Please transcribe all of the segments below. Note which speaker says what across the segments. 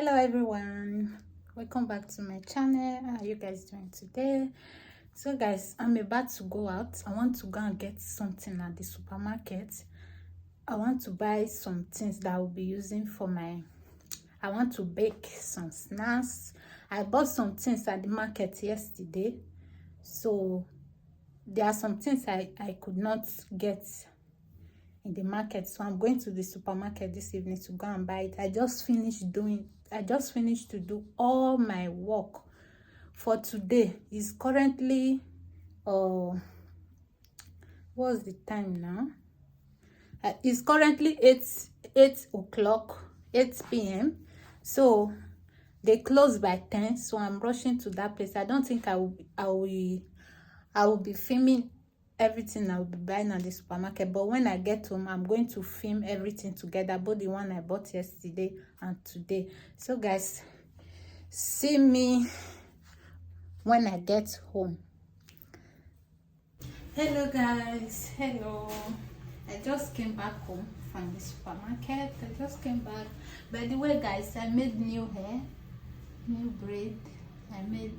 Speaker 1: Hello everyone, welcome back to my channel. How are you guys doing today? So guys, I'm about to go out. I want to go and get something at the supermarket. I want to buy some things that I will be using for I want to bake some snacks. I bought some things at the market yesterday, so there are some things I could not get in the market, so I'm going to the supermarket this evening to go and buy it. I just finished to do all my work for today. It's currently what's the time now? It's currently 8 o'clock, 8 p.m. So they close by 10, so I'm rushing to that place. I don't think I will be filming everything I will be buying at the supermarket, but when I get home, I'm going to film everything together, both the one I bought yesterday and today. So guys, see me when I get home. Hello guys, hello. I just came back home from the supermarket. By the way guys, I made new hair, new braid. I made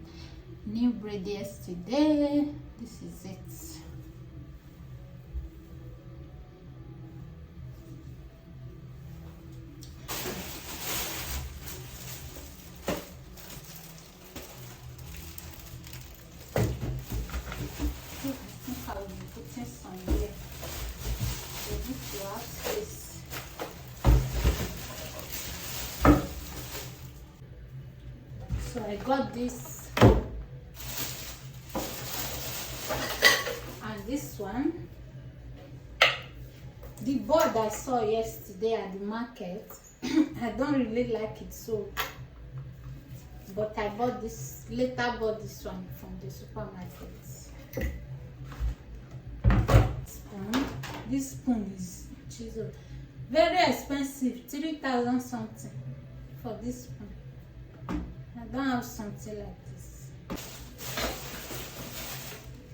Speaker 1: new braid yesterday. This is it. I will be putting some here. So this will have space. So I got this and this one. The board I saw yesterday at the market, I don't really like it, so but I bought this bought this one from the supermarket. This spoon is very expensive, 3,000 something for this spoon. I don't have something like this.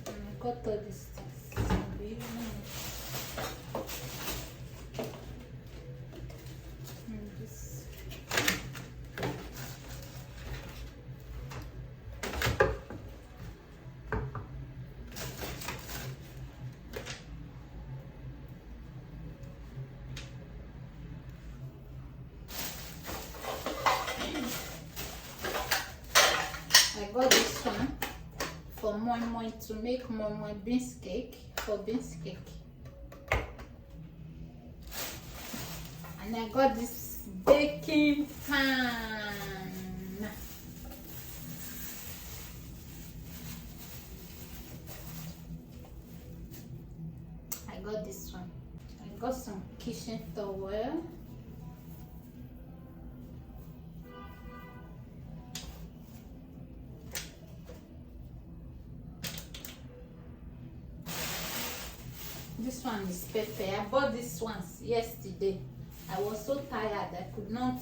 Speaker 1: And I got all these things. I got this one for moi to make moi beans cake, for beans cake. And I got this baking pan. I got this one. I got some kitchen towel. This one is pepper. I bought this one yesterday. I was so tired I could not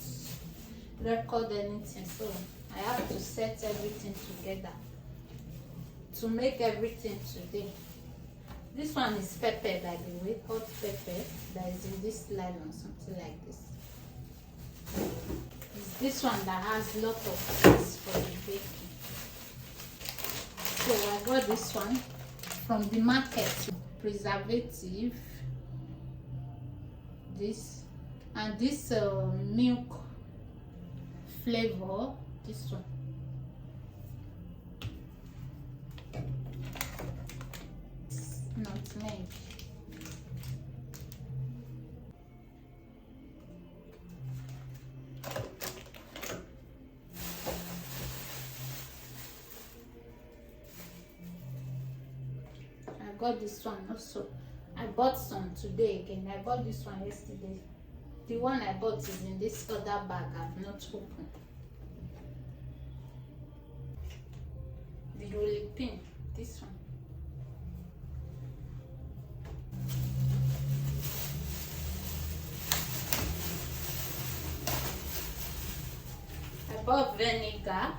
Speaker 1: record anything, so I have to set everything together to make everything today. This one is pepper, by the way, hot pepper that is in this nylon, something like this. It's this one that has a lot of things for the baking. So I got this one from the market. Preservative, this, and this milk flavor, this one. Nutmeg. I got this one also. I bought some today again. I bought this one yesterday. The one I bought is in this other bag I've not opened. The rolling pin, this one. I bought vinegar.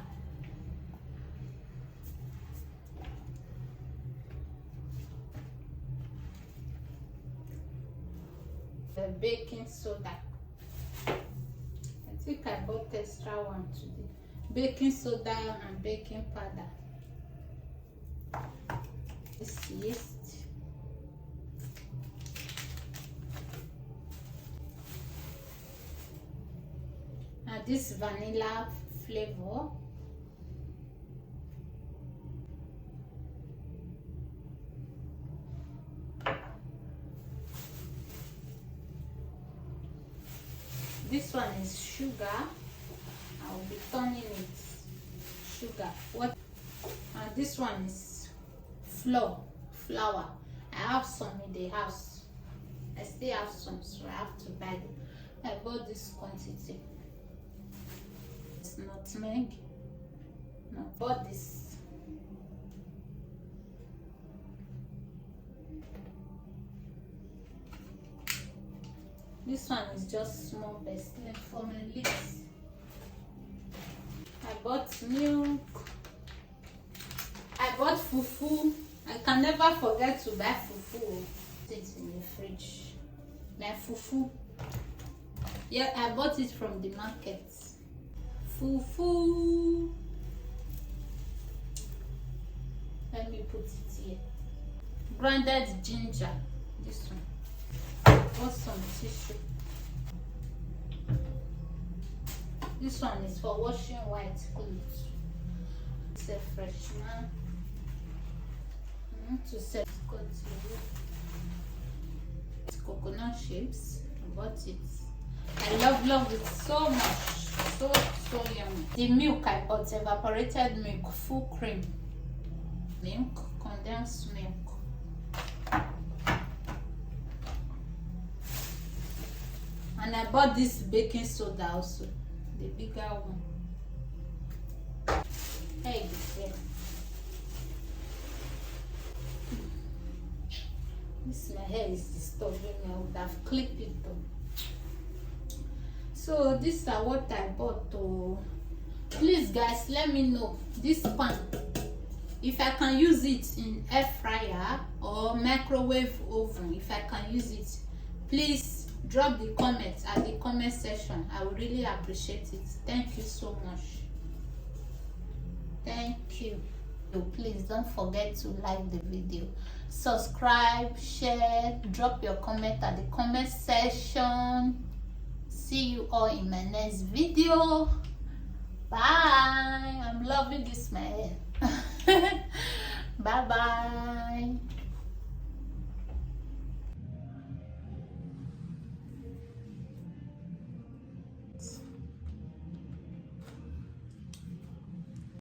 Speaker 1: The baking soda. think I bought extra one today. Baking soda and baking powder. This yeast. And this vanilla flavor. This one is sugar. I will be turning it sugar. What? And this one is flour. I have some in the house. I still have some, so I have to buy them. I bought this quantity. It's nutmeg. No, I bought this. This one is just small basil for my lips. I bought milk. I bought fufu. I can never forget to buy fufu. It's in the fridge. My fufu. Yeah, I bought it from the market. Fufu. Let me put it here. Grounded ginger. This one. Got some tissue. This one is for washing white clothes. It's a freshman. To set it's coconut shapes. I bought it. I love it so much. So yummy. The milk I bought, evaporated milk, full cream. Milk, condensed milk. And I bought this baking soda also, the bigger one. Hey, this my hair is disturbing me. I would have clipped it though. So these are what I bought. Please guys, let me know this pan, if I can use it in air fryer or microwave oven. If I can use it, please drop the comments at the comment section. I would really appreciate it. Thank you so much. Thank you. Please don't forget to like the video, subscribe, share, drop your comment at the comment section. See you all in my next video. Bye. I'm loving this, man. Bye bye.